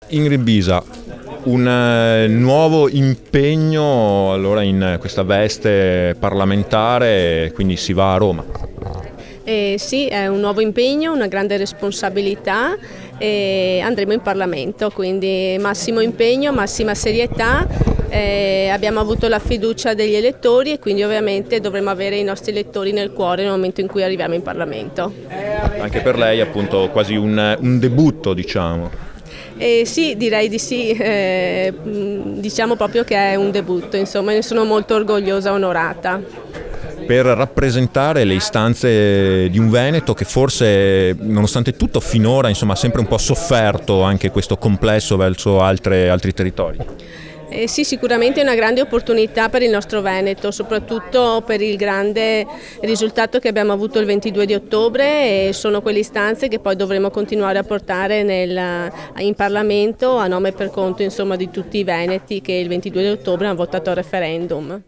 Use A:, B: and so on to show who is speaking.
A: Ingrid Bisa, un nuovo impegno allora in questa veste parlamentare, quindi si va a Roma.
B: Sì, è un nuovo impegno, una grande responsabilità e andremo in Parlamento, quindi massimo impegno, massima serietà. Abbiamo avuto la fiducia degli elettori e quindi ovviamente dovremo avere i nostri elettori nel cuore nel momento in cui arriviamo in Parlamento.
A: Anche per lei appunto quasi un debutto, diciamo.
B: Sì, direi di sì, diciamo proprio che è un debutto, insomma, ne sono molto orgogliosa e onorata.
A: Per rappresentare le istanze di un Veneto che forse, nonostante tutto, finora insomma, ha sempre un po' sofferto anche questo complesso verso altri territori.
B: Sì, sicuramente è una grande opportunità per il nostro Veneto, soprattutto per il grande risultato che abbiamo avuto il 22 di ottobre e sono quelle istanze che poi dovremo continuare a portare in Parlamento a nome e per conto insomma, di tutti i veneti che il 22 di ottobre hanno votato al referendum.